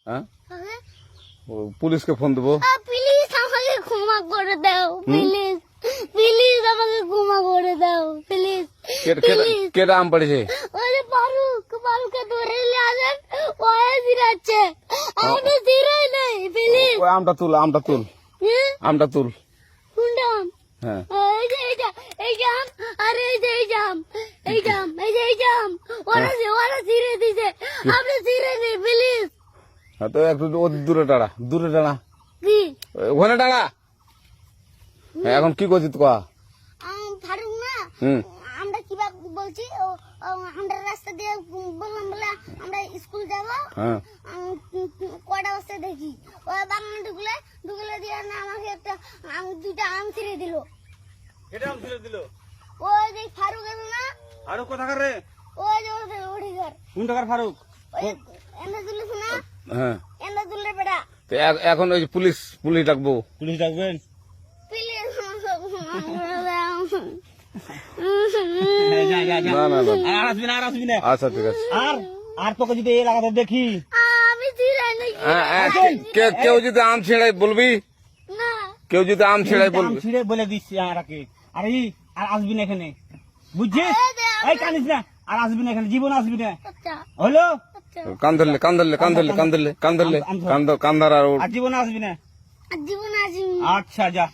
হ্যাঁ কাকে? পুলিশকে ফোন দেবো। প্লিজ আমাকে ক্ষমা করে দাও, প্লিজ প্লিজ আমাকে ক্ষমা করে দাও, প্লিজ প্লিজ। কেটা আম পড়েছে? ওই যে ফারুককে ধরে নিয়ে আসেন, ও জিরাচ্ছে, আমি জিরাই নাই, প্লিজ। ওই আমটা তুল আমটা তুল আমটা তুল। কোনটা আম? হ্যাঁ এই যে এই জাম, আর এই যে এই জাম, এই জাম, এই যে এই জাম, ওরা জিরে দিছে, আপনি জিরে নেই, প্লিজ। হ্যাঁ, তো একটু দূরে দাঁড়া কি ওখানে দাঁড়া। হ্যাঁ, এখন কি করছিস তো? ফারুক না, হুম আমরা কিভাবে বলছি, আমরা রাস্তা দিয়ে বললাম বলে আমরা স্কুল যাবো, হ্যাঁ কটা বস্তা দেখি ওই বাগানে ঢুকলে দিয়ে না আমাকে দুইটা আম ছিঁড়ে দিল। এটা আম ছিঁড়ে দিল? ওই যে ফারুক এলো না, ফারুক কোথাকার রে? ওই যে ওঠে ঘর, কোন টাকার ফারুক? এনে তুলিস না, হ্যাঁ এনে তুললে বেটা, তো এখন ওই যে পুলিশ ডাকবো। পুলিশ ডাকবেন? প্লিজ যা যা যা, না না না আর আসবি না, আর আসবি না। আচ্ছা ঠিক আছে। আর তোকে যদি এই এলাকাতে দেখি, আমি ছিঁড়াই নাকি কেউ যদি আম ছেড়াই বলবি, না, কেউ যদি আম ছেড়াই আম বলবি। ছিঁড়ে বলে দিচ্ছি আরাকে, আর আসবি না এখানে, বুঝছিস? এই কানিস না, আর আসবি না এখানে, জীবন আসবি না, আচ্ছা হলো? আচ্ছা, কান ধরলে কান্দার আর আর জীবন আসবি না। আর জীবন আসি আচ্ছা যা।